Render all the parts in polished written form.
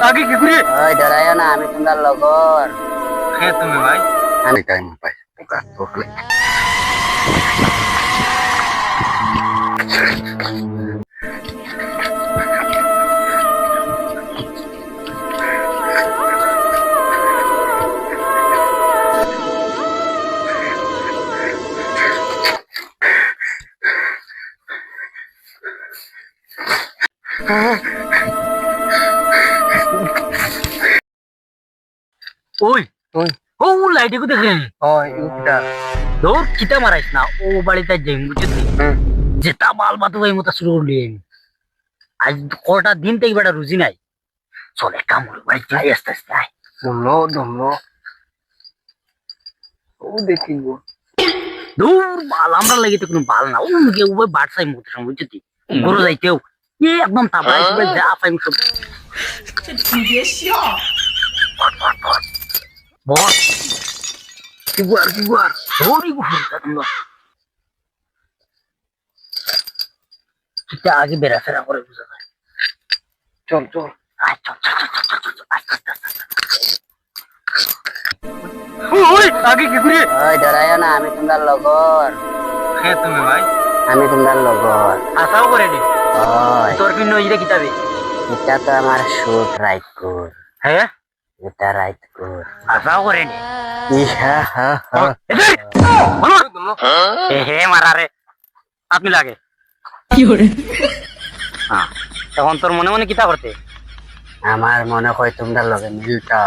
আগে কি করে ওই ডরাইও না, আমি তোমার লগর। হ্যাঁ তুমি ভাই আমি টাইম পাই পোকা তোকলে। ওই ওই ও লাইটে কো দেখলেন ওই ইটা দৌড় কিতা মারাইস না ও বাড়িতে যাই বুঝছিস যেটা বাল বাতু ভাই মতো শুরু করলি আজ কটা দিন থেকে বেটা রুজি নাই চল এক কাম করি বাড়ি যাই আস্তে আস্তে আয় দমলো দমলো ও দেখিব দূর বাল আমরা লাগে তো কোনো বাল না ও মুখে ও বাট চাই মতো সঙ্গে বুঝছিস গরু যাইতেও এ একদম তাপড়াই যা পাইম সব বস কি গুয়ার ধরি গুয়ার তোমরা কিতা আগে বেড়া ফেরা করে বুঝা যায় চল চল আয় চল চল চল চল চল চল আস্তে আস্তে আস্তে ওই আগে কি করে ওই ডরাইও না, আমি তোমার লগর। হ্যাঁ তুমি ভাই আমি তোমার লগর। আশাও করে নি ওই তোর পিন্ন ইরে কিতাবে এটা তো আমার শুট রাইট কর। হ্যাঁ এটা রাইট কর। আশাও করে নি ইহা হা হা এ হে মারা রে আপনি লাগে কি করে হ্যাঁ তখন তোর মনে মনে কিতা করতে আমার মনে হয় তোমরা লগে মিলটা।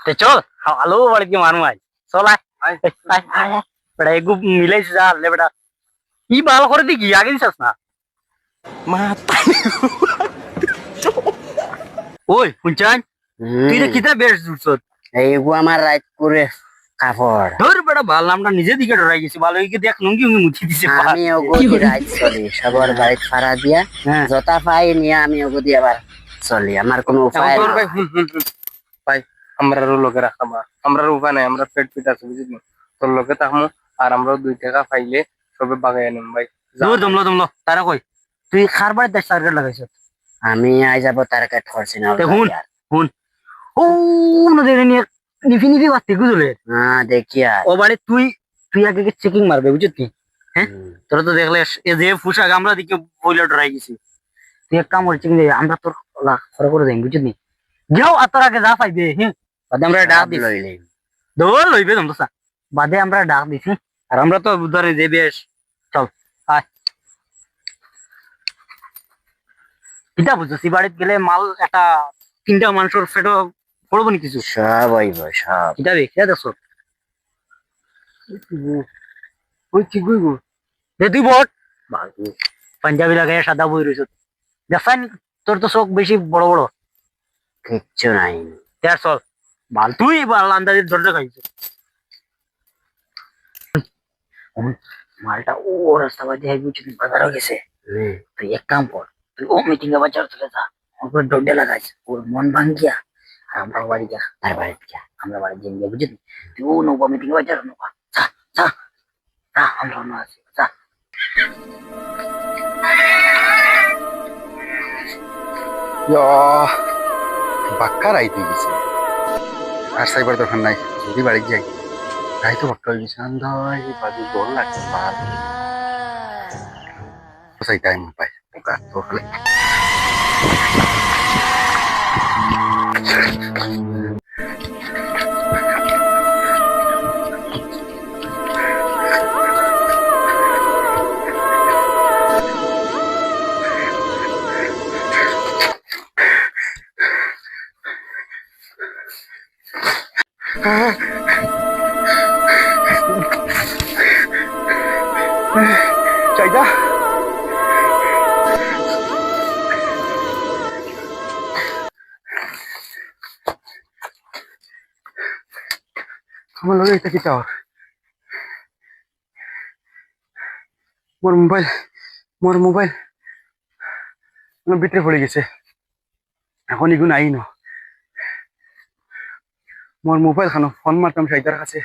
তে চল আলো বাড়ি কি মারু আজ চল আয় আয় আয় আয় বেটা এগু মিলাইছ যা লে বেটা ই বাল করে দি কি আগে দিছাস না ওই পুঞ্চান তুই রে কিতা বেশ জুড়ছত এইগু আমার রাইট করে কাপড়। ধর বেটা ভাল নামটা নিজে দিকে ডরাই গেছি ভালো হইকে দেখ লুঙ্গি উঙ্গি মুছি দিছে আমি ওগো রাইট চলি সবার বাড়িতে ফাড়া দিয়া হ্যাঁ যতা পাই নিয়ে আমি ওগো দিয়ে আবার চলি, আমার কোনো উপায় তোর নাই। ভাই আমরা লোকে রাখাবা আমরা উপায় নাই, আমরা পেট পিট আছে বুঝলি তোর লোকে থাকবো আর আমরা 2 টাকা পাইলে সবে বাগাই আনিম ভাই। দূর দমলো তারা কই তুই খার বাড়ি 10 টার্গেট লাগাইছ আমি আই যাব তার কাট করছি না। তে হুন হুন ও নদী নিয়ে নিফি নিফি বাতি গুজলে হ্যাঁ দেখি আর ও বাড়ি তুই তুই আগে চেকিং মারবে বুঝলি হ্যাঁ তোরা তো দেখলে এ যে ফুসাক আমরা দিকে বইলে ডরাই গেছি তুই এক কাম করছিস আমরা তোর খরচ করে দেন বুঝলি যাও আর তোর আগে যা পাইবে হ্যাঁ বাদে আমরা ডাক দিই লইলে দৌড় লইবে তোমরা সা বাদে আমরা ডাক দিছি আর আমরা তো ধরে যে বেশ চল আয় কিতা বুঝছি বাড়িতে গেলে মাল একটা 3টা মানুষের ফেটো পড়বো নি কিছু সব হইব সব। কিতা রে কিতা দেখছ ওই কি কইব দে তুই বট পাঞ্জাবি লাগাই সাদা বই রয়েছ দেখান তোর তো চোখ বেশি বড় বড় কিচ্ছু নাই। দেখ চল ভাল তুই বাল আন্দাজের দরজা খাইছে মালটা ও রাস্তা বাজে হাই বুঝছি বাজার হয়ে গেছে তুই এক কাম কর তুই ও মিটিং এ বাজার চলে যা ওর ডন্ডে লাগাইছ ওর মন ভাঙ্গিয়া আর আমরা বাড়ি যা আর বাড়িতে যা। আমরা বাড়ি যাই বুঝলি তুই ও নৌকা মিটিং এ বাজার নৌকা যা যা যা আমরা অন্য আছি যা বাক্কা রাইতে গেছে আর সাইবার দোকান নাই যদি বাড়ি যাই তাই তো বাক্কা হয়ে গেছে আন্দাই বাজে দোল লাগছে ভাল সাই টাইম পাই পোকা তোকলে। চাইদা আমার লগে এটা কি চাও মোর মোবাইল ভিতরে পড়ে গেছে এখন এগুলো নাই ন মোর মোবাইল খানো ফোন মারতাম সাইদার কাছে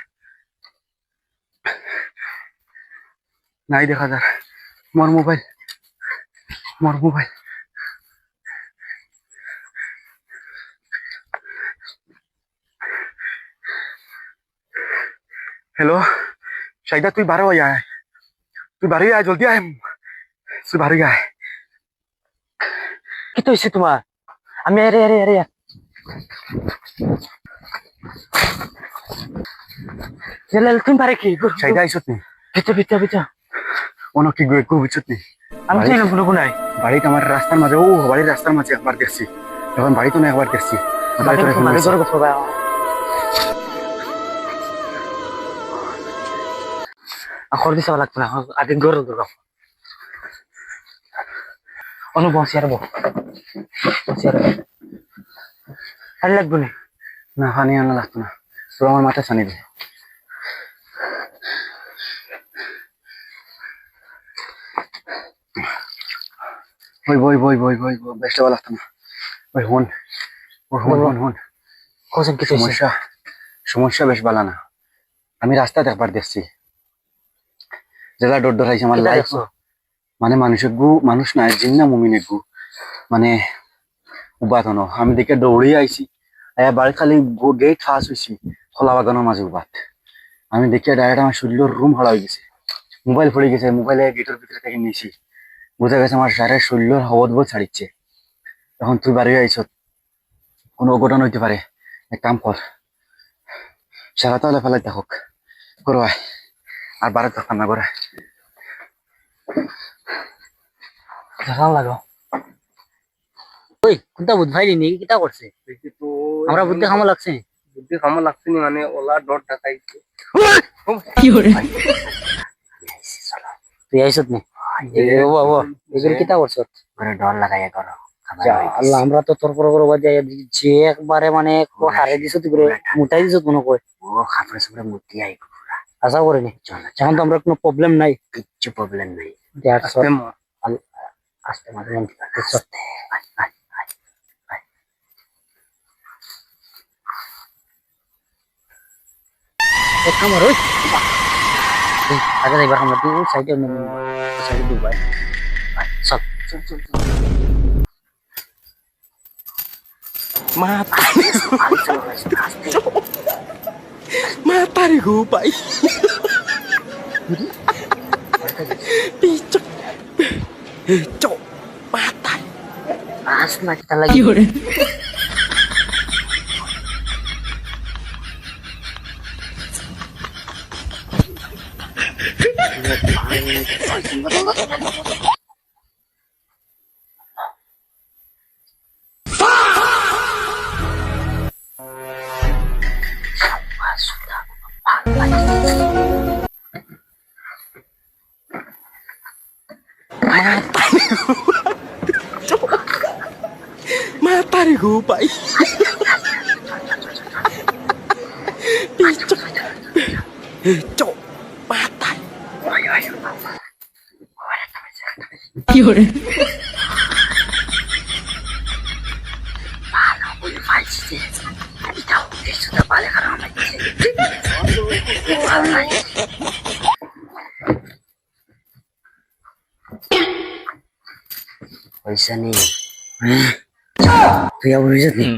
নাই দেখা যার মোর মোবাইল हेलो शाहिदा তুই বারো হয়ে আয় তুই বাড়ি আয় জলদি আয় তুই বাড়ি আয় কি তো হয়েছে তোমার আমি আরে আরে আরে তুমি পারে কি শাহিদা আইসত নি ভিতরে ভিতরে ভিতরে অনেক কি গো বুঝছত নি আমি বাড়ি- জানি না কোনো নাই বাড়িতে আমার রাস্তার মাঝে ও বাড়ির রাস্তার মাঝে একবার দেখছি এখন বাড়িতে না একবার দেখছি বাড়ি ঘরে কথা বা আখর দিতে লাগতো না আগে ঘরে দরকার অনুভব শেয়ার শেয়ার আর লাগবে না না পানি আনা লাগতো না তো আমার মাথা ছানি দে ওই বই বই বই বই বেশ ভালো লাগতো না ওই হন ও হন হন হন কোসেন কিছু হয়েছে সমস্যা সমস্যা বেশ ভালো না আমি রাস্তাতে একবার দেখছি যেটা ডর ডরাইছে আমার লাইফ মানে মানুষের গু মানুষ না জিন্না মুমিনের গু মানে উবাত হনো আমি দেখে দৌড়ে আইছি বাড়ি খালি গেট ফাঁস হয়েছি খোলা বাগানোর মাঝে উবাত আমি দেখে ডাইরেক্ট আমার শরীরের রুম হারা হয়ে গেছে মোবাইল পড়ে গেছে মোবাইলে গেটের ভিতরে থেকে নিয়েছি বোঝা গেছে আমার সারের শরীরের হবদ বোধ ছাড়িচ্ছে এখন তুই বাড়ি আইছ কোনো অঘটন হইতে পারে এক কাম কর সারা তাহলে ফেলাই থাকুক করো আয় আর বারে তখন না করে ভালো লাগো ওই কোনটা বুঝ ভাই নি কিটা করছে আমরা বুদ্ধি খামো লাগছে বুদ্ধি খামো লাগছে নি মানে ওলা ডট ঢাকাইছে তুই আইছত নি ও বাবা এগুলো কিটা করছ ঘরে ডর লাগাইয়া করো খাবার হয়ে গেছে। আল্লাহ আমরা তো তোর পর বাজে যে একবারে মানে হারে দিছ তুই করে মুটাই দিছ মনে কই ও খাপড়ে সাপড়ে মূর্তি আই আশা করিনি এখন তো আমরা কোনো প্রবলেম নাই কিচ্ছু প্রবলেম নাই দেখ আস্তে মর। আস্তে মাঝে মধ্যে আমার ওই আগে এবার আমরা তুই সাইডে সাইডে দুবাই চল Matahari ko pa eh. Picok. Cok. Matay. asma kita lagi Matahari ko pa eh. Picok. Cok. Matay. পয়সা নেই tuh ya bujuk nih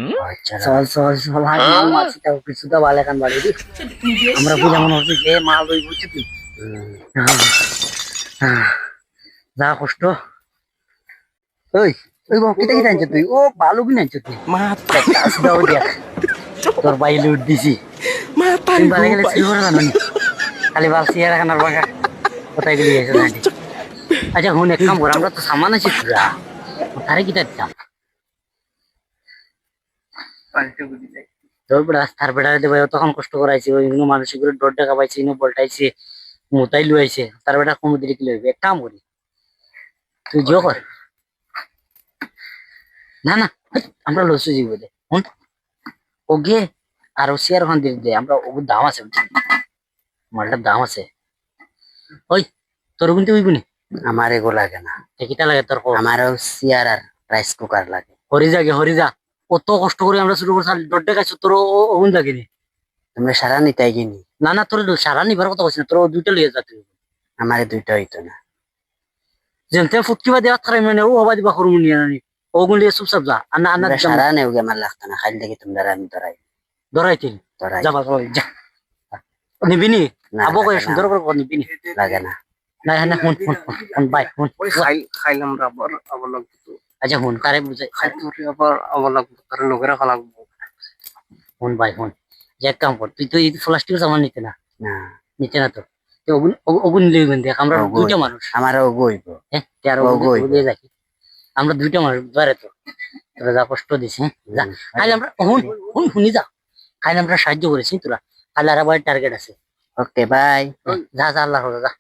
চলো soal lagi masih tahu sudah balik kan balik itu আমরা বুঝা মনে হচ্ছে যে মাল ওই বুঝছি তুই যা কষ্ট ওই ওই বাবু কিটা কিটা আনছো তুই ও ভালো কিনে আনছো তুই Matay. দাও দেখ তোর বাই লুট দিছি Matahari তুমি ko বালে গেলে pa ছিল না নি খালি বালছি আর খানার বাগা কোথায় গেলি এসে নাকি আচ্ছা হুন এক কাম কর আমরা তো সামান আছে পুরা তারে কিটা দিতাম Palte budi jai. তোর রাস্তার বেড়ারে দেবে তখন কষ্ট করাইছে ওই মানুষের করে ডর টাকা পাইছে ইনো বলটাইছে মোতাই লুয়াইছে তার বেটা কম দিলে কি লইবে এক কাম করি তুই জো কর না না আমরা লসু জীব দে ওগে আর ও শেয়ার খান দিয়ে দে আমরা ওগুর দাম আছে মালটার দাম আছে ওই তোর কিন্তু ওই গুনি আমার এগো লাগে না কিটা লাগে তোর আমারও চেয়ার আর রাইস কুকার লাগে হরি যা কত কষ্ট করে আমরা শুরু করছি ডর টাকা তোর ওগুন লাগেনি তোমরা সারা নিতাই কিনি না না তোর সারা নিবার কথা বলছি না তোর দুইটা লিয়ে যা তুই আমারে দুইটা হইতো না যেনতে ফুটকিবা দেওয়া থাকাই মানে ও হবা দিবা করুন নিয়ে নানি ওগুন লিয়ে চুপ চাপ যা আনা আনা তোমরা সারা নেওগে আমার লাগতো না খালি দেখি তোমরা আমি ধরাই ধরাইছিল ধরাই যাবা যা নিবিনি না, আবো কই লাগে না। সুন্দর করে কর নিবিনি লাগে না না হ্যাঁ হুন হুন হুন, হুন বাই হুন খাইলাম আবার আবার লাগতো আচ্ছা হুন কারে বুঝাই খাইতে আবার আবার লাগতো কারণ লোকেরা খালাকবো হুন বাই হুন যে এক কাম কর তুই তো এই প্লাস্টিক সামান নিতে না না নিতে না তো তুই ওগুন ওগুন লিখবেন দেখ আমরা ওগুন। দুইটা মানুষ আমারও গইব হ্যাঁ তেরো ওগুই। দিয়ে যাই আমরা দুইটা মানুষ ধরে তো তোরা যা কষ্ট দিস হ্যাঁ যা খাইলে আমরা হুন হুন শুনি যা খাইলে আমরা সাহায্য করেছি তোরা খাইলে আর আবার টার্গেট আছে ওকে বাই যা যা আল্লাহ যা